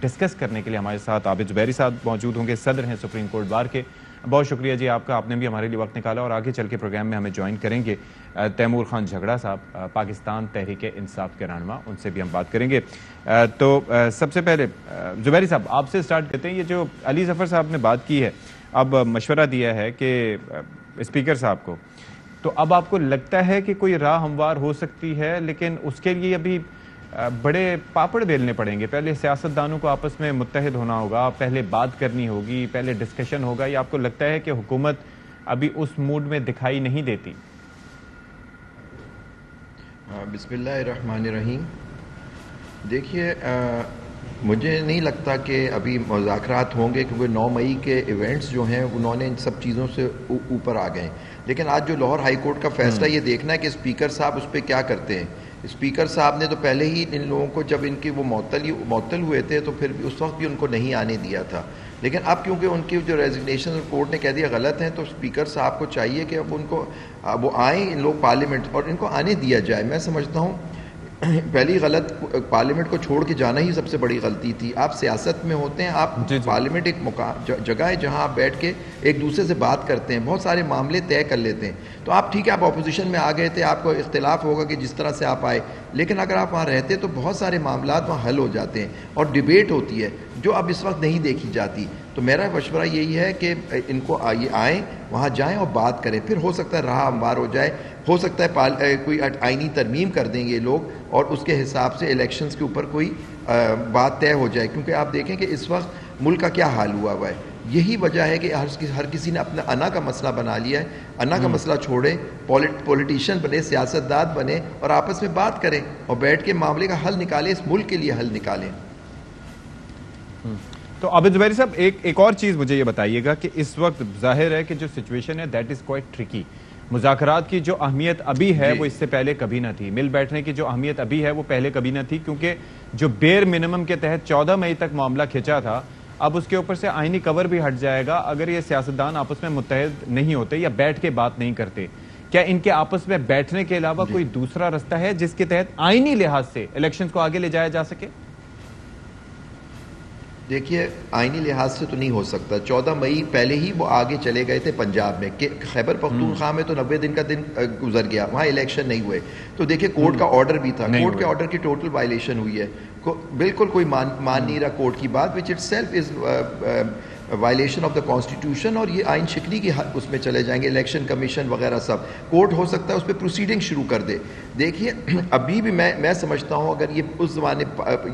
Discuss کرنے کے لیے ہمارے ساتھ عابد زبیری صاحب موجود ہوں گے، صدر ہیں سپریم کورٹ بار کے. بہت شکریہ جی آپ کا، آپ نے بھی ہمارے لیے وقت نکالا، اور آگے چل کے پروگرام میں ہمیں جوائن کریں گے تیمور خان جھگڑا صاحب، پاکستان تحریک انصاف کے رہنما، ان سے بھی ہم بات کریں گے. تو سب سے پہلے زبیری صاہب آپ سے سٹارٹ کرتے ہیں. یہ جو علی ظفر صاحب نے بات کی ہے، اب مشورہ دیا ہے کہ اسپیکر صاحب کو، تو اب آپ کو لگتا ہے کہ کوئی راہ ہموار ہو سکتی ہے، لیکن اس کے لیے ابھی بڑے پاپڑ بیلنے پڑیں گے؟ پہلے سیاستدانوں کو آپس میں متحد ہونا ہوگا، پہلے بات کرنی ہوگی، پہلے ڈسکشن ہوگا، یا آپ کو لگتا ہے کہ حکومت ابھی اس موڈ میں دکھائی نہیں دیتی؟ بسم اللہ الرحمن الرحیم. دیکھیے مجھے نہیں لگتا کہ ابھی مذاکرات ہوں گے، کیونکہ 9 مئی کے ایونٹس جو ہیں انہوں نے ان سب چیزوں سے اوپر آ گئے. لیکن آج جو لاہور ہائی کورٹ کا فیصلہ یہ دیکھنا ہے کہ اسپیکر صاحب اس پہ کیا کرتے ہیں. اسپیکر صاحب نے تو پہلے ہی ان لوگوں کو، جب ان کی وہ معطل ہوئے تھے تو پھر اس وقت بھی ان کو نہیں آنے دیا تھا. لیکن اب کیونکہ ان کی جو ریزگنیشن کورٹ نے کہہ دیا غلط ہیں، تو اسپیکر صاحب کو چاہیے کہ اب ان کو وہ آئیں ان لوگ پارلیمنٹ، اور ان کو آنے دیا جائے. میں سمجھتا ہوں پہلی غلط پارلیمنٹ کو چھوڑ کے جانا ہی سب سے بڑی غلطی تھی. آپ سیاست میں ہوتے ہیں، آپ پارلیمنٹ ایک جگہ ہے جہاں آپ بیٹھ کے ایک دوسرے سے بات کرتے ہیں، بہت سارے معاملے طے کر لیتے ہیں. تو آپ ٹھیک ہے، آپ اپوزیشن میں آ گئے تھے، آپ کو اختلاف ہوگا کہ جس طرح سے آپ آئے، لیکن اگر آپ وہاں رہتے تو بہت سارے معاملات وہاں حل ہو جاتے ہیں، اور ڈیبیٹ ہوتی ہے جو اب اس وقت نہیں دیکھی جاتی. تو میرا مشورہ یہی ہے کہ ان کو آئیں، وہاں جائیں اور بات کریں. پھر ہو سکتا ہے راہ ہموار ہو جائے، ہو سکتا ہے کوئی آئینی ترمیم کر دیں گے لوگ، اور اس کے حساب سے الیکشنز کے اوپر کوئی بات طے ہو جائے. کیونکہ آپ دیکھیں کہ اس وقت ملک کا کیا حال ہوا ہے. یہی وجہ ہے کہ ہر کسی نے اپنا انا کا مسئلہ بنا لیا ہے. انا کا مسئلہ چھوڑے، پولیٹیشین بنے، سیاستدان بنے، اور آپس میں بات کریں اور بیٹھ کے معاملے کا حل نکالیں، اس ملک کے لیے حل نکالیں. تو عابد زبیری صاحب ایک اور چیز مجھے یہ بتائیے گا کہ اس وقت ظاہر ہے کہ جو سچویشن ہے دیٹ از کوائٹ ٹرکی. مذاکرات کی جو اہمیت ابھی ہے وہ اس سے پہلے کبھی نہ تھی. مل بیٹھنے کی جو اہمیت ابھی ہے وہ پہلے کبھی نہ تھی، کیونکہ جو بیر منیمم کے تحت 14 مئی تک معاملہ کھینچا تھا، اب اس کے اوپر سے آئینی کور بھی ہٹ جائے گا اگر یہ سیاستدان آپس میں متحد نہیں ہوتے یا بیٹھ کے بات نہیں کرتے. کیا ان کے آپس میں بیٹھنے کے علاوہ کوئی دوسرا رستہ ہے جس کے تحت آئینی لحاظ سے الیکشنز کو آگے لے جایا جا سکے؟ دیکھیے آئینی لحاظ سے تو نہیں ہو سکتا. 14 مئی پہلے ہی وہ آگے چلے گئے تھے پنجاب میں، کہ خیبر پختونخوا میں تو 90 دن کا دن گزر گیا، وہاں الیکشن نہیں ہوئے. تو دیکھیے کورٹ کا آرڈر بھی تھا، کورٹ کے آرڈر کی ٹوٹل وائلیشن ہوئی ہے. بالکل کوئی مان نہیں رہا کورٹ کی بات، which it self is violation of the constitution, اور یہ آئین شکنی کی اس میں چلے جائیں گے. الیکشن کمیشن وغیرہ سب، کورٹ ہو سکتا ہے اس پہ پروسیڈنگ شروع کر دے. دیکھیے ابھی بھی میں سمجھتا ہوں اگر یہ اس زمانے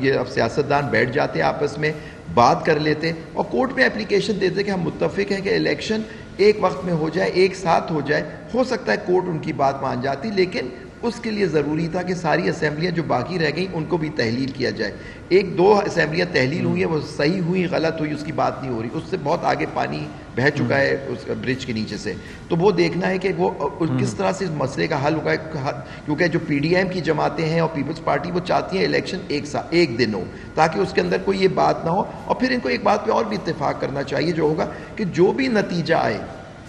یہ اب سیاستدان بیٹھ جاتے آپس میں بات کر لیتے اور کورٹ میں اپلیکیشن دیتے کہ ہم متفق ہیں کہ الیکشن ایک وقت میں ہو جائے، ایک ساتھ ہو جائے، ہو سکتا ہے کورٹ ان کی بات مان جاتی. لیکن اس کے لیے ضروری تھا کہ ساری اسمبلیاں جو باقی رہ گئیں ان کو بھی تحلیل کیا جائے. 1-2 اسمبلیاں تحلیل ہوئی ہیں، وہ صحیح ہوئی غلط ہوئی اس کی بات نہیں ہو رہی، اس سے بہت آگے پانی بہہ چکا ہے اس برج کے نیچے سے. تو وہ دیکھنا ہے کہ وہ کس طرح سے اس مسئلے کا حل ہوگا. کیونکہ جو پی ڈی ایم کی جماعتیں ہیں اور پیپلز پارٹی، وہ چاہتی ہیں الیکشن ایک دن ہو تاکہ اس کے اندر کوئی یہ بات نہ ہو. اور پھر ان کو ایک بات پہ اور بھی اتفاق کرنا چاہیے جو ہوگا کہ جو بھی نتیجہ آئے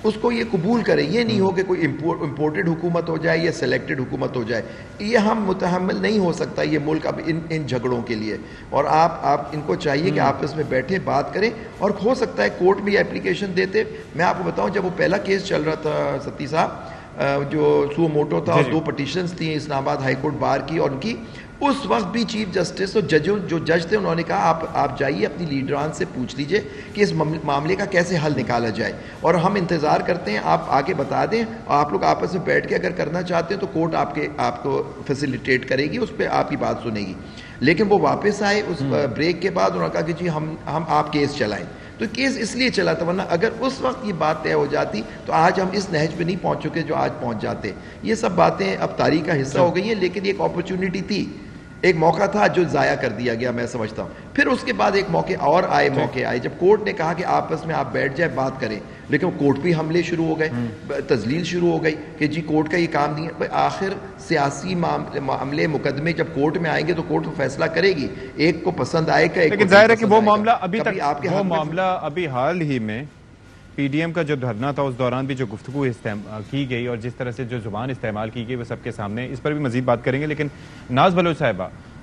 اس کو یہ قبول کریں. یہ نہیں ہو کہ کوئی امپورٹڈ حکومت ہو جائے یا سلیکٹڈ حکومت ہو جائے. یہ ہم متحمل نہیں ہو سکتا یہ ملک اب ان جھگڑوں کے لیے. اور آپ ان کو چاہیے کہ آپس میں بیٹھے بات کریں، اور ہو سکتا ہے کورٹ بھی اپلیکیشن دیتے. میں آپ کو بتاؤں جب وہ پہلا کیس چل رہا تھا ستی صاحب، جو سو موٹو تھا، اور 2 پٹیشنز تھیں اسلام آباد ہائی کورٹ بار کی اور ان کی، اس وقت بھی چیف جسٹس اور جو جج تھے انہوں نے کہا آپ جائیے اپنی لیڈران سے پوچھ لیجئے کہ اس معاملے کا کیسے حل نکالا جائے، اور ہم انتظار کرتے ہیں آپ آگے بتا دیں، اور آپ لوگ آپس میں بیٹھ کے اگر کرنا چاہتے ہیں تو کورٹ آپ کو فیسیلیٹیٹ کرے گی، اس پہ آپ کی بات سنے گی. لیکن وہ واپس آئے اس بریک کے بعد، انہوں نے کہا کہ جی ہم آپ کیس چلائیں. تو کیس اس لیے چلا تھا، ورنہ اگر اس وقت یہ بات طے ہو جاتی تو آج ہم اس نہج پہ نہیں پہنچ چکے جو آج پہنچ جاتے. یہ سب باتیں اب تاریخ کا حصہ ہو گئی ہیں، لیکن ایک اپرچونٹی تھی، ایک موقع تھا جو ضائع کر دیا گیا میں سمجھتا ہوں. پھر اس کے بعد ایک موقع آئے جب کورٹ نے کہا کہ آپس میں آپ بیٹھ جائیں بات کریں، لیکن کورٹ بھی حملے شروع ہو گئے، تذلیل شروع ہو گئی کہ جی کورٹ کا یہ کام نہیں ہے. آخر سیاسی معاملے مقدمے جب کورٹ میں آئیں گے تو کورٹ فیصلہ کرے گی، ایک کو پسند آئے گا، لیکن ظاہر ہے کہ وہ معاملہ ابھی تک، وہ معاملہ ابھی حال ہی میں پی ڈی ایم کا جو دھرنا تھا اس دوران بھی جو گفتگو کی گئی اور جس طرح سے جو زبان استعمال کی گئی وہ سب کے سامنے، اس پر بھی مزید بات کریں گے. لیکن ناز بلوچ صاحبہ،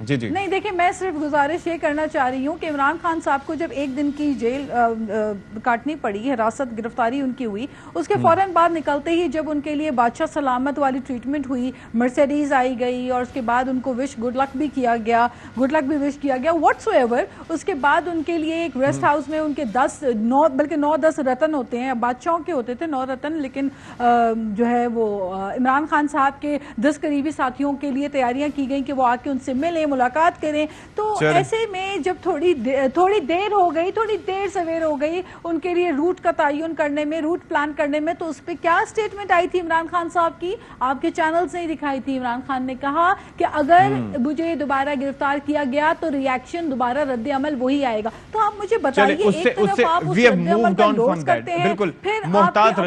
جی جی نہیں دیکھیں، میں صرف گزارش یہ کرنا چاہ رہی ہوں کہ عمران خان صاحب کو جب 1 دن کی جیل کاٹنی پڑی، حراست گرفتاری ان کی ہوئی، اس کے فوراً بعد نکلتے ہی جب ان کے لیے بادشاہ سلامت والی ٹریٹمنٹ ہوئی، مرسیڈیز آئی گئی اور اس کے بعد ان کو گڈ لک بھی کیا گیا، گڈ لک بھی وش کیا گیا واٹس ایور، اس کے بعد ان کے لیے ایک ریسٹ ہاؤس میں ان کے 9-10 رتن ہوتے ہیں، بادشاہوں کے ہوتے تھے 9 رتن، لیکن جو ہے وہ عمران خان صاحب کے 10 قریبی ساتھیوں کے لیے تیاریاں کی گئیں کہ وہ آ کے ان سے ملیں، ملاقات کریں. تو ایسے میں جب تھوڑی دیر ہو گئی، تھوڑی دیر سویر ہو گئی ان کے لیے روٹ کا تعین کرنے میں، روٹ پلان کرنے میں، تو اس پہ کیا سٹیٹمنٹ آئی تھی عمران خان صاحب کی؟ آپ کے چینلز نے دکھائی تھی. عمران خان نے کہا کہ اگر مجھے دوبارہ گرفتار کیا گیا تو ریاکشن دوبارہ رد عمل وہی آئے گا. تو آپ مجھے بتائیے، ایک طرف آپ اس رد عمل کا انڈورس کرتے ہیں، پھر محتاط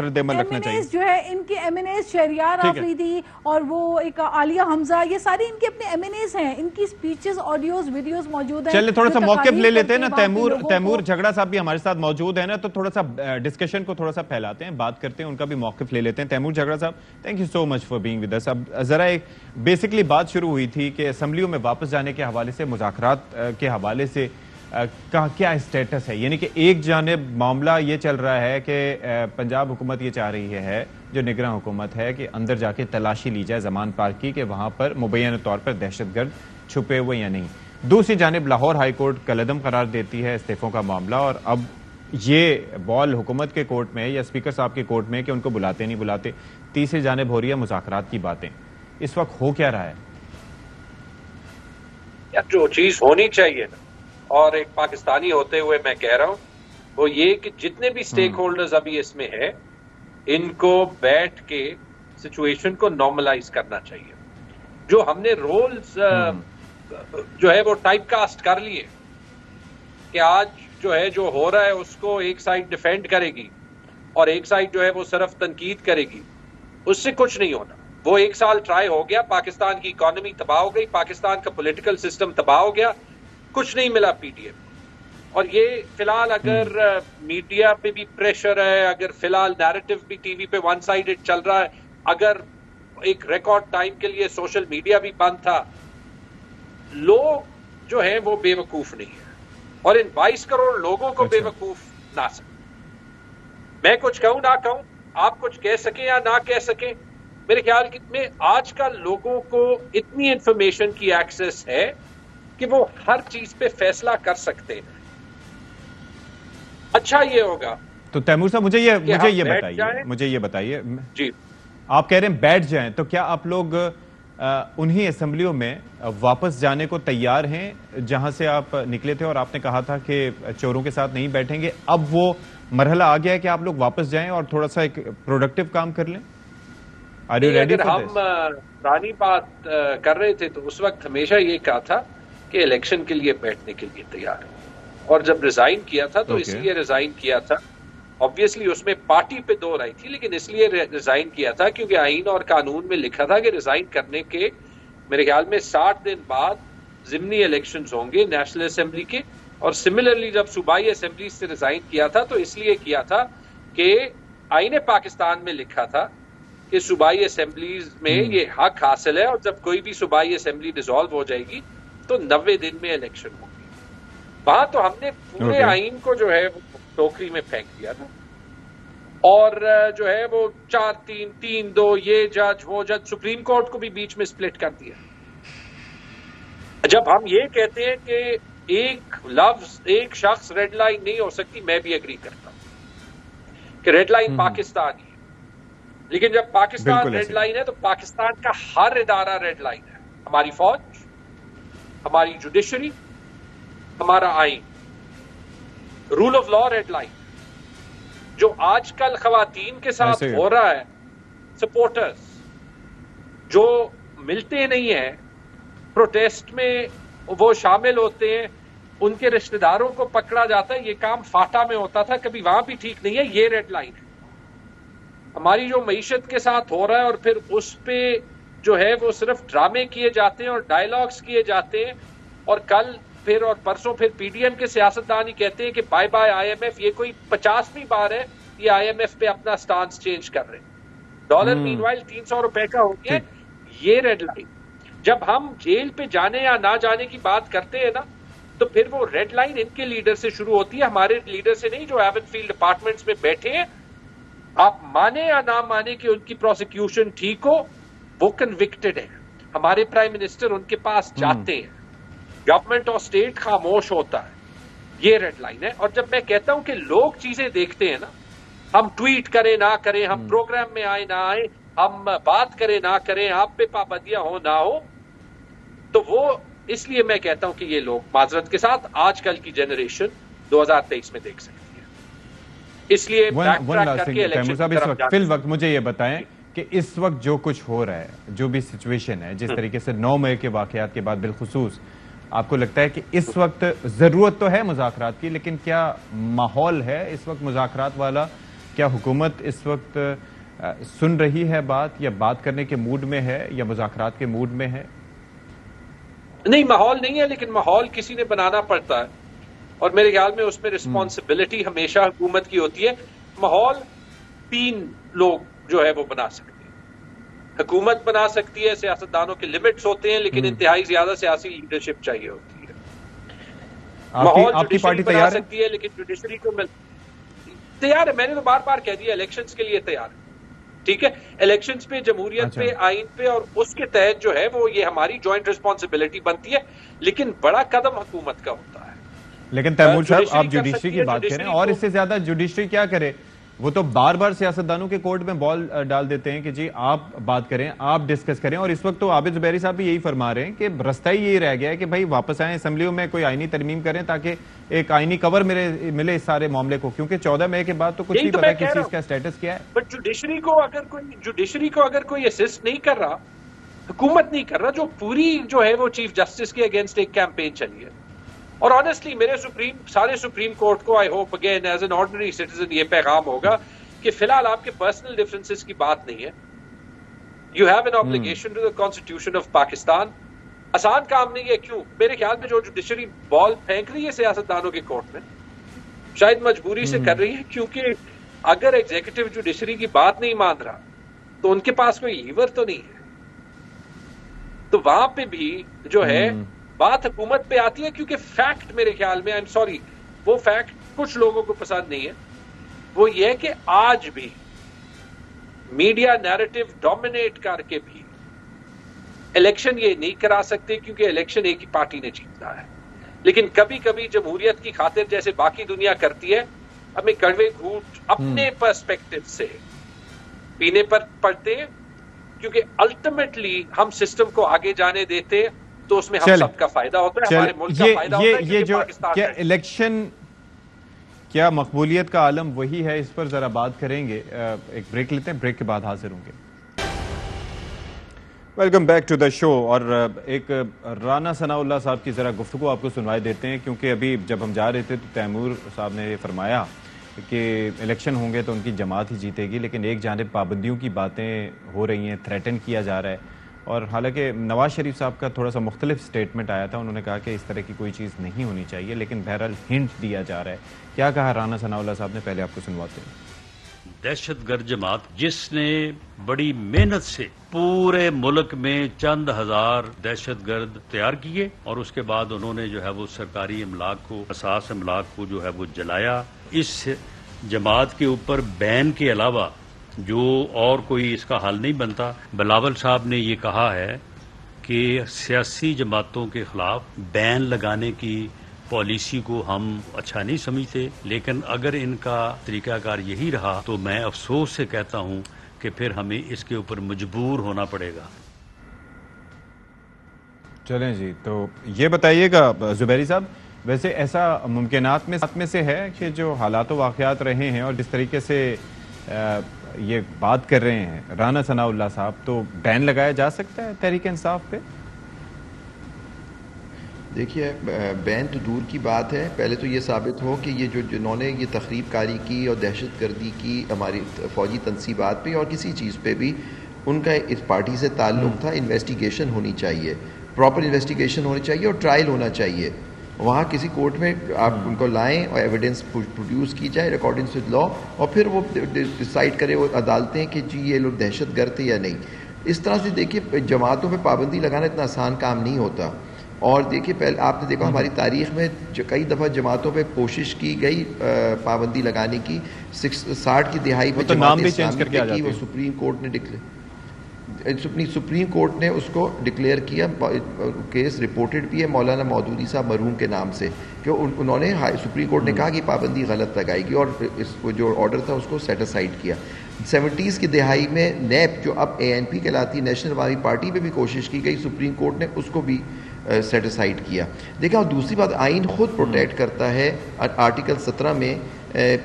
رد عمل رکھنا چاہیے. جو ہے ان کے M N As Shehryar Afridi اور وہ ایک عالیہ حمزہ، یہ ساری ان کے اپنے ایم این ایز ہیں، ان کی سپیچز، آڈیوز، ویڈیوز موجود ہیں. چلے تھوڑا سا موقف لے لیتے ہیں نا. تیمور جھگڑا صاحب بھی ہمارے ساتھ موجود ہے نا، تو تھوڑا سا ڈسکشن کو تھوڑا سا پھیلاتے ہیں، بات کرتے ہیں، ان کا بھی موقف لے لیتے ہیں. Taimur Jhagra Sahib, thank you so much for being with us. اب ذرا ایک بیسکلی بات شروع ہوئی تھی کہ اسمبلیوں میں واپس جانے کے حوالے سے، مذاکرات کے حوالے سے کیا اسٹیٹس ہے؟ یعنی کہ ایک جانب معاملہ یہ چل رہا ہے کہ پنجاب حکومت یہ چاہ رہی ہے، جو نگراں حکومت ہے، کہ اندر جا کے تلاشی لی جائے زمان پارک کی کہ وہاں پر مبینہ طور پر دہشت گرد چھپے ہوئے یا نہیں. دوسری جانب لاہور ہائی کورٹ کالعدم قرار دیتی ہے استعفوں کا معاملہ، اور اب یہ بال حکومت کے کورٹ میں یا اسپیکر صاحب کے کورٹ میں کہ ان کو بلاتے نہیں بلاتے. تیسری جانب ہو رہی ہے مذاکرات کی باتیں. اس وقت ہو کیا رہا ہے؟ جو چیز ہونی چاہیے نا، اور ایک پاکستانی ہوتے ہوئے میں کہہ رہا ہوں، وہ یہ کہ جتنے بھی سٹیک ہولڈرز ابھی اس میں ہیں، ان کو بیٹھ کے سچویشن کو نارملائز کرنا چاہیے. جو ہم نے رولز جو ہے وہ ٹائپ کاسٹ کر لیے کہ آج جو ہے جو ہو رہا ہے اس کو ایک سائڈ ڈیفینڈ کرے گی اور ایک سائڈ جو ہے وہ صرف تنقید کرے گی، اس سے کچھ نہیں ہونا. وہ 1 سال ٹرائی ہو گیا، پاکستان کی اکانومی تباہ ہو گئی، پاکستان کا پولیٹیکل سسٹم تباہ ہو گیا، کچھ نہیں ملا پی ٹی ایم. اور یہ فی الحال اگر میڈیا پہ بھی پریشر ہے، اگر فی الحال نیریٹو بھی ٹی وی پہ ون سائیڈڈ چل رہا ہے، اگر ایک ریکارڈ ٹائم کے لیے سوشل میڈیا بھی بند تھا، لوگ جو ہیں وہ بے وقوف نہیں ہیں. اور ان 22 کروڑ لوگوں کو بے وقوف نہ سکیں. میں کچھ کہوں نہ کہوں، آپ کچھ کہہ سکیں یا نہ کہہ سکیں، میرے خیال میں آج کل لوگوں کو اتنی انفارمیشن کی ایکسس ہے کہ وہ ہر چیز پہ فیصلہ کر سکتے ہیں. اچھا یہ ہوگا. تو تیمور صاحب مجھے یہ بتائیے جی، آپ کہہ رہے ہیں بیٹھ جائیں، تو کیا آپ لوگ انہی اسمبلیوں میں واپس جانے کو تیار ہیں جہاں سے آپ نکلے تھے؟ اور آپ نے کہا تھا کہ چوروں کے ساتھ نہیں بیٹھیں گے. اب وہ مرحلہ آ گیا ہے کہ آپ لوگ واپس جائیں اور تھوڑا سا ایک پروڈکٹیو کام کر لیں؟ اگر ہم پرانی بات کر رہے تھے تو اس وقت ہمیشہ یہ کہا تھا کہ الیکشن کے لیے بیٹھنے کے لیے تیار ہے. اور جب ریزائن کیا تھا تو اس لیے ریزائن کیا تھا، آبویسلی اس میں پارٹی پہ 2 رائے تھی، لیکن اس لیے ریزائن کیا تھا کیونکہ آئین اور قانون میں لکھا تھا کہ ریزائن کرنے کے میرے خیال میں 60 دن بعد ضمنی الیکشنز ہوں گے نیشنل اسمبلی کے. اور سملرلی جب صوبائی اسمبلی سے ریزائن کیا تھا تو اس لیے کیا تھا کہ آئین پاکستان میں لکھا تھا کہ صوبائی اسمبلیز میں یہ حق حاصل ہے، اور جب کوئی بھی صوبائی اسمبلی ڈیزالو ہو جائے گی تو 90 دن میں الیکشن ہوگی. وہاں تو ہم نے پورے آئین کو جو ہے وہ ٹوکری میں پھینک دیا تھا، اور جو ہے وہ 4-3, 3-2، یہ جج وہ جج، سپریم کورٹ کو بھی بیچ میں سپلٹ کر دیا. جب ہم یہ کہتے ہیں کہ ایک لفظ، ایک شخص ریڈ لائن نہیں ہو سکتی، میں بھی اگری کرتا ہوں کہ ریڈ لائن پاکستان ہی ہے. لیکن جب پاکستان ریڈ لائن ہے تو پاکستان کا ہر ادارہ ریڈ لائن ہے. ہماری فوج، ہماری جوڈیشری، ہمارا آئین، rule of law red line. جو آج کل خواتین کے ساتھ ہو رہا ہے، سپورٹرز جو ملتے نہیں ہیں، پروٹیسٹ میں وہ شامل ہوتے ہیں، ان کے رشتہ داروں کو پکڑا جاتا ہے. یہ کام فاٹا میں ہوتا تھا، کبھی وہاں بھی ٹھیک نہیں ہے. یہ ریڈ لائن ہے. ہماری جو معیشت کے ساتھ ہو رہا ہے، اور پھر اس پہ جو ہے وہ صرف ڈرامے کیے جاتے ہیں اور ڈائلاگز کیے جاتے ہیں. اور کل پھر اور پرسوں پھر پی ڈی ایم کے سیاستدان ہی کہتے ہیں کہ بائے بائے آئی ایم ایف. یہ کوئی 50ویں بار ہے یہ آئی ایم ایف پہ اپنا سٹانس چینج کر رہے ہیں. ڈالر مین وائل 300 روپے کا ہو گیا. یہ ریڈ لائن. جب ہم جیل پہ جانے یا نہ جانے کی بات کرتے ہیں نا تو پھر وہ ریڈ لائن ان کے لیڈر سے شروع ہوتی ہے, ہمارے لیڈر سے نہیں جو ایون فیلڈ اپارٹمنٹس میں بیٹھے ہیں. آپ مانے یا نہ مانے کہ ان کی پروسیکیوشن ٹھیک ہو, وہ کنوکٹڈ ہے. ہمارے پرائم منسٹر ان کے پاس جاتے ہیں, گورنمنٹ اور اسٹیٹ خاموش ہوتا ہے. یہ ریڈ لائن ہے. اور جب میں کہتا ہوں کہ لوگ چیزیں دیکھتے ہیں نا, ہم ٹویٹ کریں نہ کریں, ہم پروگرام میں آئے نہ آئے, ہم بات کریں نہ کریں, آپ پہ پابندیاں ہو نہ ہو, تو وہ اس لیے میں کہتا ہوں کہ یہ لوگ معذرت کے ساتھ آج کل کی جنریشن 2023 میں دیکھ سکتی ہے. اس لیے بیک ٹریک کر کے الیکشن کی طرف فی الوقت مجھے یہ بتائیں کہ اس وقت جو کچھ ہو رہا ہے, جو بھی سچویشن ہے, جس طریقے سے 9 مئی کے واقعات کے بعد بالخصوص آپ کو لگتا ہے کہ اس وقت ضرورت تو ہے مذاکرات کی, لیکن کیا ماحول ہے اس وقت مذاکرات والا؟ کیا حکومت اس وقت سن رہی ہے بات, یا بات کرنے کے موڈ میں ہے, یا مذاکرات کے موڈ میں ہے؟ نہیں, ماحول نہیں ہے, لیکن ماحول کسی نے بنانا پڑتا ہے, اور میرے خیال میں اس میں رسپانسبلٹی ہمیشہ حکومت کی ہوتی ہے. ماحول 3 لوگ جو ہے وہ بنا سکتے ہیں. حکومت بنا سکتی ہے, سیاستدانوں کے لمٹس ہوتے ہیں, لیکن انتہائی زیادہ سیاسی لیڈرشپ چاہیے ہوتی ہے. ماحول آپ کی پارٹی بنا تیار ہے؟ سکتی ہے, لیکن جوڈیشری کو تیار ہے. میں نے تو بار بار کہہ دیا الیکشنز کے لیے تیار ہے. ٹھیک ہے, الیکشنز پہ, جمہوریت پہ, آئین پہ, اور اس کے تحت جو ہے وہ یہ ہماری جوائنٹ رسپانسبلٹی بنتی ہے, لیکن بڑا قدم حکومت کا ہوتا ہے. لیکن تیمور صاحب, آپ جوڈیشری کی بات کریں, اور اس سے زیادہ جوڈیشری کیا کرے؟ وہ تو بار بار سیاستدانوں کے کورٹ میں بال ڈال دیتے ہیں کہ جی آپ بات کریں, آپ ڈسکس کریں. اور اس وقت تو عابد زبیری صاحب بھی یہی فرما رہے ہیں کہ رستہ ہی یہی رہ گیا ہے کہ بھائی واپس آئیں اسمبلیوں میں, کوئی آئینی ترمیم کریں تاکہ ایک آئینی کور ملے اس سارے معاملے کو, کیونکہ 14 مئی کے بعد تو کچھ نہیں پتا کس چیز کا اسٹیٹس کیا ہے. بٹ جوڈیشری کو اگر کوئی اسسٹ نہیں کر رہا, حکومت نہیں کر رہا, جو پوری جو ہے وہ چیف جسٹس کے اگینسٹ ایک کیمپین چلی ہے. اور آنیسٹلی میرے سارے سپریم کورٹ کو, I hope again as an ordinary citizen, یہ پیغام ہوگا کہ فی الحال آپ کے پرسنل ڈفرینسز کی بات نہیں ہے. You have an obligation to the constitution of Pakistan. آسان کام نہیں ہے. کیوں؟ میرے خیال میں جو جوڈیشری بال پھینک رہی ہے سیاستدانوں کے کورٹ میں, شاید مجبوری سے کر رہی ہے, کیونکہ اگر ایگزیکٹو جوڈیشری کی بات نہیں مان رہا تو ان کے پاس کوئی لیور تو نہیں ہے. تو وہاں پہ بھی جو ہے بات حکومت پہ آتی ہے, کیونکہ فیکٹ میرے خیال میں, آئی ایم سوری, وہ فیکٹ کچھ لوگوں کو پسند نہیں ہے. وہ یہ ہے کہ آج بھی میڈیا نیریٹو ڈومینیٹ کر کے بھی الیکشن یہ نہیں کرا سکتے, کیونکہ الیکشن ایک ہی پارٹی نے جیتنا ہے. لیکن کبھی کبھی جمہوریت کی خاطر, جیسے باقی دنیا کرتی ہے, ہمیں کڑوے گھونٹ اپنے پرسپیکٹو سے پینے پر پڑتے ہیں, کیونکہ الٹیمیٹلی ہم سسٹم کو آگے جانے دیتے تو اس میں ہم سب کا فائدہ ہوتا ہے, ہمارے ملک کا فائدہ ہوتا ہے. یہ جو کیا الیکشن, کیا مقبولیت کا عالم وہی ہے, اس پر ذرا بات کریں گے. ایک بریک لیتے ہیں, بریک کے بعد حاضر ہوں گے. ویلکم بیک ٹو دا شو. اور ایک رانا ثناء اللہ صاحب کی ذرا گفتگو آپ کو سنوائے دیتے ہیں, کیونکہ ابھی جب ہم جا رہے تھے تو تیمور صاحب نے یہ فرمایا کہ الیکشن ہوں گے تو ان کی جماعت ہی جیتے گی, لیکن ایک جانب پابندیوں کی باتیں ہو رہی ہیں, تھریٹن کیا جا رہا ہے. اور حالانکہ نواز شریف صاحب کا تھوڑا سا مختلف سٹیٹمنٹ آیا تھا, انہوں نے کہا کہ اس طرح کی کوئی چیز نہیں ہونی چاہیے, لیکن بہرحال ہنٹ دیا جا رہا ہے. کیا کہا رانا ثناء اللہ صاحب نے, پہلے آپ کو سنواتے ہیں. دہشت گرد جماعت جس نے بڑی محنت سے پورے ملک میں چند ہزار دہشت گرد تیار کیے, اور اس کے بعد انہوں نے جو ہے وہ سرکاری املاک کو, اساس املاک کو جو ہے وہ جلایا. اس جماعت کے اوپر بین کے علاوہ جو اور کوئی اس کا حل نہیں بنتا. بلاول صاحب نے یہ کہا ہے کہ سیاسی جماعتوں کے خلاف بین لگانے کی پالیسی کو ہم اچھا نہیں سمجھتے, لیکن اگر ان کا طریقہ کار یہی رہا تو میں افسوس سے کہتا ہوں کہ پھر ہمیں اس کے اوپر مجبور ہونا پڑے گا. چلیں جی, تو یہ بتائیے گا زبیری صاحب, ویسے ایسا ممکنات میں سے ہے کہ جو حالات و واقعات رہے ہیں اور جس طریقے سے یہ بات کر رہے ہیں رانا ثناء اللہ صاحب, تو بین لگایا جا سکتا ہے تحریک انصاف پہ؟ دیکھیے, بین تو دور کی بات ہے. پہلے تو یہ ثابت ہو کہ یہ جنہوں نے یہ تخریب کاری کی اور دہشت گردی کی ہماری فوجی تنصیبات پہ اور کسی چیز پہ بھی, ان کا اس پارٹی سے تعلق تھا. انویسٹیگیشن ہونی چاہیے, پراپر انویسٹیگیشن ہونی چاہیے, اور ٹرائل ہونا چاہیے. وہاں کسی کورٹ میں آپ ان کو لائیں اور ایویڈنس پروڈیوس کی جائے اکارڈنگ ود لا, اور پھر وہ ڈیسائیڈ کرے وہ عدالتیں کہ جی یہ لوگ دہشت گرد تھے یا نہیں. اس طرح سے دیکھیے جماعتوں پہ پابندی لگانا اتنا آسان کام نہیں ہوتا. اور دیکھیے پہلے آپ نے دیکھا ہماری تاریخ میں کئی دفعہ جماعتوں پہ کوشش کی گئی پابندی لگانے کی. 60 کی دہائی میں جماعت اسلامی کی وہ سپریم کورٹ نے اس کو ڈکلیئر کیا. کیس رپورٹڈ بھی ہے مولانا مودودی صاحب مرحوم کے نام سے کہ انہوں نے سپریم کورٹ نے کہا کہ پابندی غلط لگائے گی اور اس کو جو آرڈر تھا اس کو سیٹ اسائڈ کیا. 70s کی دہائی میں نیپ جو اب ANP کہلاتی نیشنل عوامی پارٹی پہ بھی کوشش کی گئی, سپریم کورٹ نے اس کو بھی سیٹ اسائڈ کیا. دیکھیں اور دوسری بات آئین خود پروٹیکٹ کرتا ہے آرٹیکل 17 میں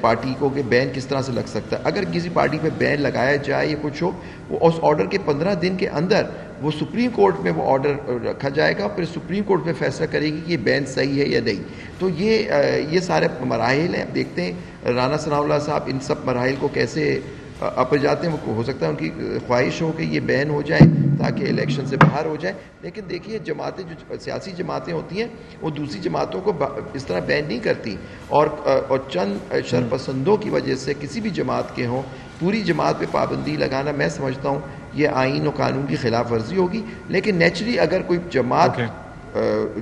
پارٹی کو کہ بین کس طرح سے لگ سکتا ہے. اگر کسی پارٹی پہ بین لگایا جائے یا کچھ ہو وہ اس آرڈر کے 15 دن کے اندر وہ سپریم کورٹ میں وہ آرڈر رکھا جائے گا, پھر سپریم کورٹ میں فیصلہ کرے گی کہ یہ بین صحیح ہے یا نہیں. تو یہ سارے مراحل ہیں. اب دیکھتے ہیں رانا ثناء اللہ صاحب ان سب مراحل کو کیسے اپر جاتے ہیں. ہو سکتا ہے ان کی خواہش ہو کہ یہ بین ہو جائے تاکہ الیکشن سے باہر ہو جائے. لیکن دیکھیے جماعتیں جو سیاسی جماعتیں ہوتی ہیں وہ دوسری جماعتوں کو اس طرح بین نہیں کرتی, اور چند شرپسندوں کی وجہ سے کسی بھی جماعت کے ہوں پوری جماعت پہ پابندی لگانا میں سمجھتا ہوں یہ آئین و قانون کی خلاف ورزی ہوگی. لیکن نیچرلی اگر کوئی جماعت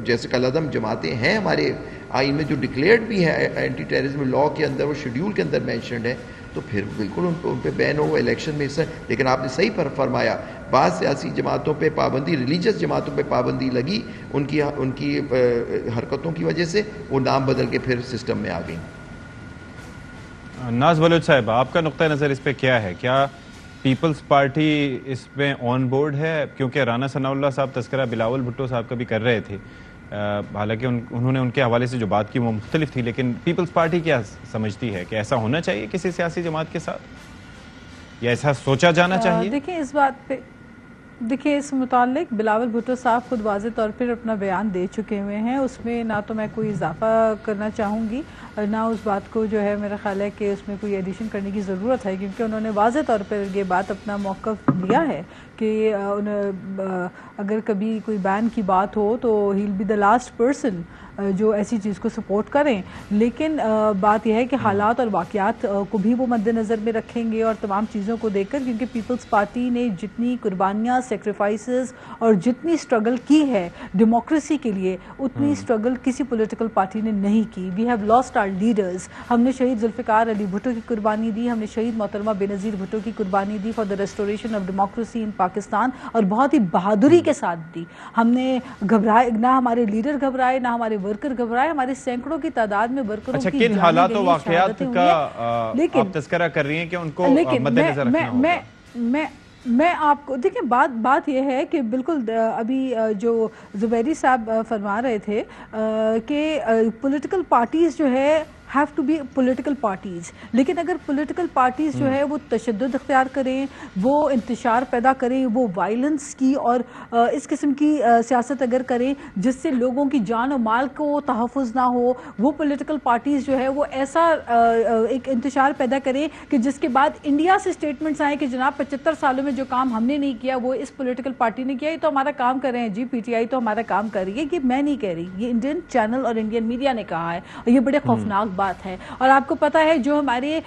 جیسے کالعدم جماعتیں ہیں ہمارے آئین میں جو ڈکلیئرڈ بھی ہے اینٹی ٹیررزم لاء کے اندر, وہ شیڈیول کے اندر مینشنڈ ہے, تو پھر بالکل ان پہ بین ہو الیکشن میں حصہ. لیکن آپ نے صحیح فرمایا بعض سیاسی جماعتوں پہ پابندی, ریلیجس جماعتوں پہ پابندی لگی ان کی حرکتوں کی وجہ سے, وہ نام بدل کے پھر سسٹم میں آ گئی. ناز بلوچ صاحب آپ کا نقطہ نظر اس پہ کیا ہے؟ کیا پیپلز پارٹی اس میں آن بورڈ ہے؟ کیونکہ رانا ثناء اللہ صاحب تذکرہ بلاول بھٹو صاحب کا بھی کر رہے تھے, حالانکہ انہوں نے ان کے حوالے سے جو بات کی وہ مختلف تھی, لیکن پیپلز پارٹی کیا سمجھتی ہے کہ ایسا ہونا چاہیے کسی سیاسی جماعت کے ساتھ یا ایسا سوچا جانا چاہیے؟ دیکھیں اس بات پہ اس متعلق بلاول بھٹو صاحب خود واضح طور پر اپنا بیان دے چکے ہوئے ہیں. اس میں نہ تو میں کوئی اضافہ کرنا چاہوں گی نہ اس بات کو جو ہے میرا خیال ہے کہ اس میں کوئی ایڈیشن کرنے کی ضرورت ہے, کیونکہ انہوں نے واضح طور پر یہ بات اپنا موقف لیا ہے کہ اگر کبھی کوئی بین کی بات ہو تو ہی will be the last person جو ایسی چیز کو سپورٹ کریں. لیکن بات یہ ہے کہ حالات اور واقعات کو بھی وہ مد نظر میں رکھیں گے اور تمام چیزوں کو دیکھ کر, کیونکہ پیپلز پارٹی نے جتنی قربانیاں, سیکریفائسز اور جتنی سٹرگل کی ہے ڈیموکریسی کے لیے اتنی سٹرگل کسی پولیٹیکل پارٹی نے نہیں کی. We have lost our leaders. ہم نے شہید ذوالفقار علی بھٹو کی قربانی دی, ہم نے شہید محترمہ بے نظیر بھٹو کی قربانی the for the restoration of democracy in Pakistan, اور بہت ہی بہادری کے ساتھ دی. ہم نے گھبرائے نہ, ہمارے لیڈر گھبرائے نہ ہمارے ورکر گھبرائے, ہمارے سینکڑوں کی تعداد میں ورکروں کی کن حالات و واقعات کا آپ تذکرہ کر رہی ہیں کہ ان کو مد نظر رکھنا ہوگا؟ میں آپ کو دیکھیں بات یہ ہے کہ بالکل ابھی جو زبیری صاحب فرما رہے تھے کہ پولیٹیکل پارٹیز جو ہے have to be political parties, لیکن اگر پولیٹیکل پارٹیز جو ہے وہ تشدد اختیار کریں, وہ انتشار پیدا کریں, وہ وائلنس کی اور اس قسم کی سیاست اگر کریں جس سے لوگوں کی جان و مال کو تحفظ نہ ہو, وہ پولیٹیکل پارٹیز جو ہے وہ ایسا ایک انتشار پیدا کریں کہ جس کے بعد انڈیا سے سٹیٹمنٹس آئیں کہ جناب 75 سالوں میں جو کام ہم نے نہیں کیا وہ اس پولیٹیکل پارٹی نے کیا, یہ تو ہمارا کام کر رہے ہیں جی, PTI تو ہمارا کام کر رہی ہے. یہ میں نہیں کہہ رہی, یہ انڈین چینل اور انڈین میڈیا نے کہا ہے, اور یہ بڑے خوفناک بات ہے. اور آپ کو پتا ہے جو ہمارے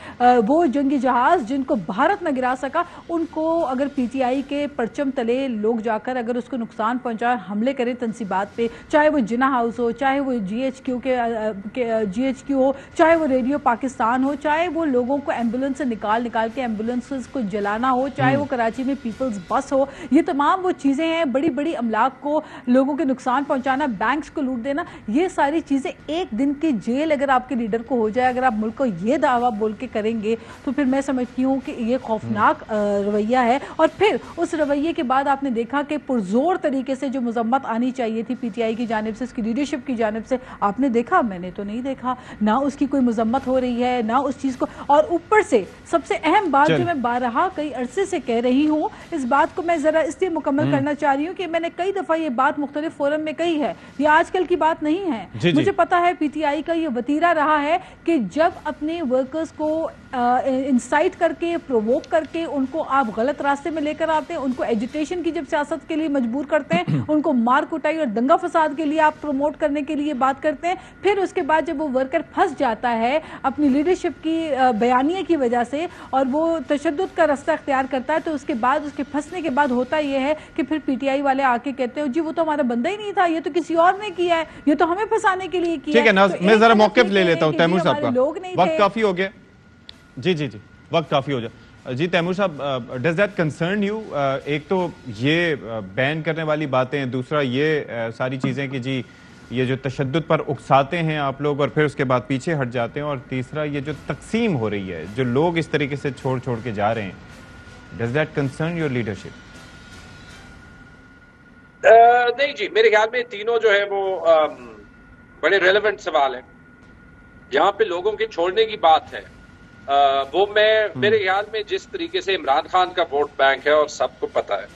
وہ جنگی جہاز جن کو بھارت نہ گرا سکا, ان کو اگر PTI کے پرچم تلے لوگ جا کر اگر اس کو نقصان پہنچائے, حملے کریں تنصیبات پہ, چاہے وہ جناح ہاؤس ہو, چاہے وہ GHQ ہو, چاہے وہ ریڈیو پاکستان ہو, چاہے وہ لوگوں کو ایمبولینس سے نکال کے ایمبولینسز کو جلانا ہو, چاہے وہ کراچی میں پیپلز بس ہو, یہ تمام وہ چیزیں ہیں, بڑی بڑی املاک کو لوگوں کے نقصان پہنچانا, بینکس کو لوٹ دینا, یہ ساری چیزیں ایک دن کی جیل اگر آپ کے لیڈر کو ہو جائے, اگر آپ ملک کو یہ دعویٰ بول کے کریں گے تو پھر میں سمجھتی ہوں کہ یہ خوفناک رویہ ہے. اور پھر اس رویے کے بعد آپ نے دیکھا کہ پرزور طریقے سے جو مذمت آنی چاہیے تھی PTI کی جانب سے, اس کی لیڈرشپ کی جانب سے, آپ نے دیکھا, میں نے تو نہیں دیکھا, نہ اس کی کوئی مذمت ہو رہی ہے نہ اس چیز کو. اور اوپر سے سب سے اہم بات جو میں بارہا کئی عرصے سے کہہ رہی ہوں, اس بات کو میں ذرا اس لیے مکمل کرنا چاہ رہی ہوں کہ میں نے کئی دفعہ یہ بات مختلف فورم میں کہی ہے, یہ آج کل کی بات نہیں ہے. مجھے پتا ہے PTI کا یہ وتیرہ رہا ہے کہ جب اپنے ورکرز کو انسائٹ کر کے پرووک کر کے ان کو آپ غلط راستے میں لے کر آتے ہیں, ان کو ایجوٹیشن کی جب سیاست کے لیے مجبور کرتے ہیں, ان کو مار کٹائی اور دنگا فساد کے لیے آپ پروموٹ کرنے کے لیے بات کرتے ہیں, پھر اس کے بعد جب وہ ورکر پھنس جاتا ہے اپنی لیڈرشپ کی بیانیے کی وجہ سے اور وہ تشدد کا رستہ اختیار کرتا ہے, تو اس کے بعد اس کے پھنسنے کے بعد ہوتا یہ ہے کہ پھر پی ٹی آئی والے آ کے کہتے ہیں جی وہ تو ہمارا بندہ ہی نہیں تھا, یہ تو کسی اور نے کیا ہے, یہ تو ہمیں پھنسانے کے لیے کیا ہے. ٹھیک ہے ناز, میں ذرا موقف لے لیتا ہوں تیمور صاحب کا, وقت کافی ہو گیا. جی جی جی وقت کافی ہو جائے. جی تیمور صاحب, ڈز دیٹ کنسرن یو؟ ایک تو یہ بین کرنے والی باتیں, دوسرا یہ ساری چیزیں کہ جی یہ جو تشدد پر اکساتے ہیں آپ لوگ اور پھر اس کے بعد پیچھے ہٹ جاتے ہیں, اور تیسرا یہ جو تقسیم ہو رہی ہے, جو لوگ اس طریقے سے چھوڑ چھوڑ کے جا رہے ہیں, does that concern your leadership? نہیں جی, میرے خیال میں تینوں جو ہے وہ بڑے ریلیونٹ سوال ہیں. جہاں پہ لوگوں کے چھوڑنے کی بات ہے, وہ میرے خیال میں جس طریقے سے عمران خان کا ووٹ بینک ہے اور سب کو پتا ہے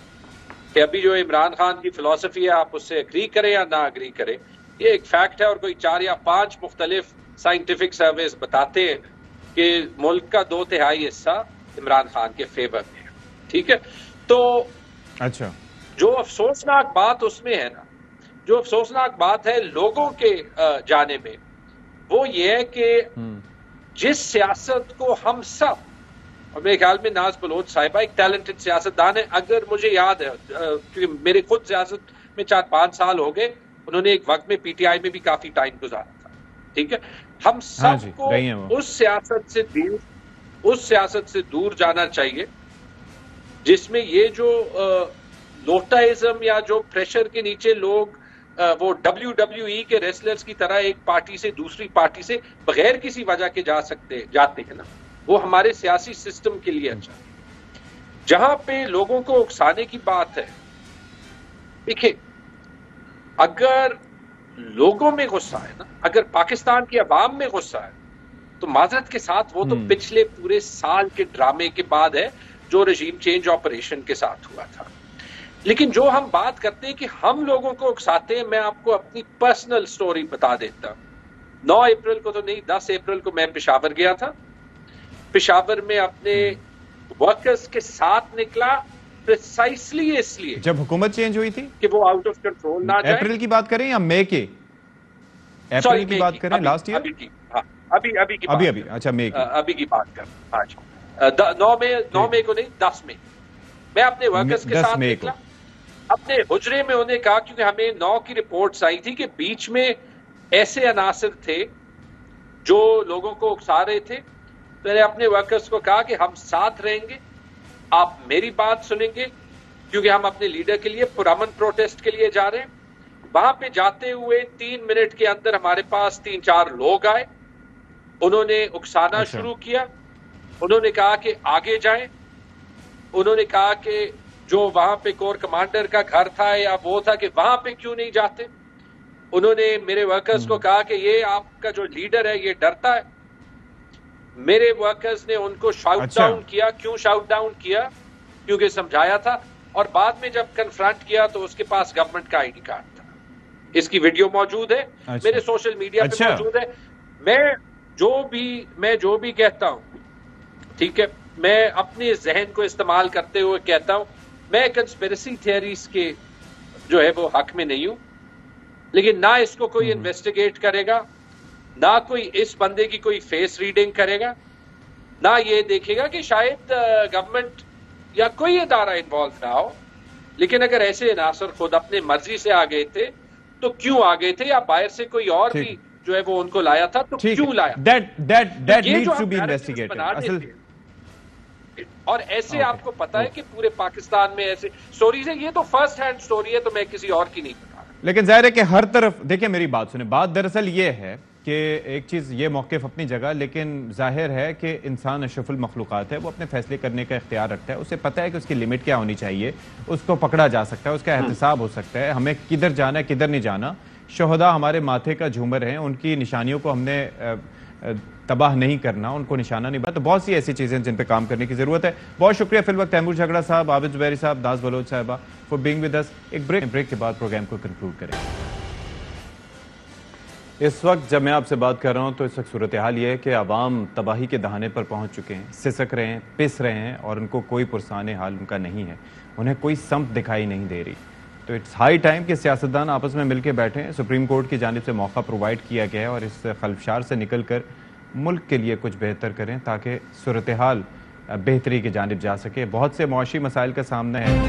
کہ ابھی جو عمران خان کی فلسفی ہے, آپ اس سے اگری کریں یا نہ اگری کریں, یہ ایک فیکٹ ہے. اور کوئی 4 یا 5 مختلف سائنٹیفک سرویز بتاتے ہیں کہ ملک کا 2/3 حصہ عمران خان کے فیور میں ہے. ٹھیک ہے, تو اچھا جو افسوسناک بات اس میں ہے نا, جو افسوسناک بات ہے لوگوں کے جانب میں, وہ یہ ہے کہ جس سیاست کو ہم سب, اور میرے خیال میں ناز بلوچ صاحبہ ایک ٹیلنٹڈ سیاستدان ہے, اگر مجھے یاد ہے کیونکہ میرے خود سیاست میں 4-5 سال ہو گئے, انہوں نے ایک وقت میں پی ٹی آئی میں بھی کافی ٹائم گزارا تھا. ٹھیک ہے, ہم سب کو اس سیاست سے دور جانا چاہیے جس میں یہ جو لوٹائزم یا جو پریشر کے نیچے لوگ وہ WWE کے ریسلرز کی طرح ایک پارٹی سے دوسری پارٹی سے بغیر کسی وجہ کے جاتے ہیں نا, وہ ہمارے سیاسی سسٹم کے لیے اچھا ہے. جہاں پہ لوگوں کو اکسانے کی بات ہے, دیکھیں اگر لوگوں میں غصہ ہے نا, اگر پاکستان کی عوام میں غصہ ہے, تو معذرت کے ساتھ وہ تو پچھلے پورے سال کے ڈرامے کے بعد ہے جو رجیم چینج آپریشن کے ساتھ ہوا تھا. لیکن جو ہم بات کرتے ہیں کہ ہم لوگوں کو اکساتے ہیں, میں آپ کو اپنی پرسنل سٹوری بتا دیتا ہوں. 9 اپریل کو تو نہیں, 10 اپریل کو میں پشاور گیا تھا. پشاور میں اپنے ورکرز کے ساتھ نکلا پریسائسلی اس لیے جب حکومت چینج ہوئی تھی کہ وہ آؤٹ آف کنٹرول نہ جائے. اپریل کی بات کریں یا مئی کے؟ اپریل کی بات کریں, لاسٹ ایئر, ابھی کی اچھا مئی کی, ابھی کی بات کر 9 مئی کو نہیں, 10 مئی میں اپنے ورکرز کے ساتھ نکلا. اپنے حجرے میں انہوں نے کہا, کیونکہ ہمیں 9 کی رپورٹس آئی تھی کہ بیچ میں ایسے عناصر تھے جو لوگوں کو اکسا رہے تھے, تو میں نے اپنے ورکرز کو کہا کہ ہم ساتھ رہیں گے, آپ میری بات سنیں گے, کیونکہ ہم اپنے لیڈر کے لیے پرامن پروٹیسٹ کے لیے جا رہے ہیں. وہاں پہ جاتے ہوئے 3 منٹ کے اندر ہمارے پاس 3-4 لوگ آئے, انہوں نے اکسانا شروع کیا. انہوں نے کہا کہ آگے جائیں, انہوں نے کہا کہ جو وہاں پہ کور کمانڈر کا گھر تھا یا وہ تھا کہ وہاں پہ کیوں نہیں جاتے. انہوں نے میرے ورکرز کو کہا کہ یہ آپ کا جو لیڈر ہے یہ ڈرتا ہے. میرے ورکرز نے ان کو شاؤٹ ڈاؤن کیا. کیوں شاؤٹ ڈاؤن کیا؟ کیونکہ سمجھایا تھا, اور بعد میں جب کنفرنٹ کیا تو اس کے پاس گورنمنٹ کا آئی ڈی کارڈ تھا. اس کی ویڈیو موجود ہے, میرے سوشل میڈیا پہ موجود ہے. میں جو بھی کہتا ہوں, ٹھیک ہے, میں اپنے ذہن کو استعمال کرتے ہوئے کہتا ہوں, میں کنسپیرسی تھیوریز کے جو ہے وہ حق میں نہیں ہوں, لیکن نہ اس کو کوئی انویسٹیگیٹ کرے گا, نہ کوئی اس بندے کی کوئی فیس ریڈنگ کرے گا, نہ یہ دیکھے گا کہ شاید گورنمنٹ یا کوئی ادارہ انوالو نہ ہو. لیکن اگر ایسے عناصر خود اپنے مرضی سے آ گئے تھے تو کیوں آ گئے تھے, یا باہر سے کوئی اور بھی جو ہے وہ ان کو لایا تھا تو کیوں لایا. اور ایسے آپ کو پتا ہے کہ پورے پاکستان میں ایسے سٹوریز ہیں. یہ تو فرسٹ ہینڈ سٹوری ہے, تو میں کسی اور کی نہیں بتا رہا. لیکن ظاہر ہے کہ ہر طرف دیکھیں, میری بات سنیں, بات دراصل یہ ہے کہ ایک چیز یہ موقف اپنی جگہ, لیکن ظاہر ہے کہ انسان اشرف المخلوقات ہے, وہ اپنے فیصلے کرنے کا اختیار رکھتا ہے. اسے پتہ ہے کہ اس کی لمٹ کیا ہونی چاہیے, اس کو پکڑا جا سکتا ہے, اس کا احتساب ہو سکتا ہے, ہمیں کدھر جانا ہے کدھر نہیں جانا. شہداء ہمارے ماتھے کا جھومر ہیں, ان کی نشانیوں کو ہم نے تباہ نہیں کرنا, ان کو نشانہ نہیں بنا. تو بہت سی ایسی چیزیں جن پہ کام کرنے کی ضرورت ہے. بہت شکریہ فی الوقت تیمور جھگڑا صاحب, عابد زبیری صاحب, ناز بلوچ صاحبہ فار بینگ ود اس. ایک بریک کے بعد پروگرام کو کنکلوڈ کریں. اس وقت جب میں آپ سے بات کر رہا ہوں تو اس وقت صورتحال یہ ہے کہ عوام تباہی کے دہانے پر پہنچ چکے ہیں، سسک رہے ہیں، پس رہے ہیں، اور ان کو کوئی پرسان حال ان کا نہیں ہے، انہیں کوئی سمت دکھائی نہیں دے رہی۔ تو اٹس ہائی ٹائم کہ سیاستدان آپس میں مل کے بیٹھیں۔ سپریم کورٹ کی جانب سے موقع پرووائڈ کیا گیا ہے اور اس خلفشار سے نکل کر ملک کے لیے کچھ بہتر کریں تاکہ صورتحال بہتری کی جانب جا سکے۔ بہت سے معاشی مسائل کا سامنا ہے۔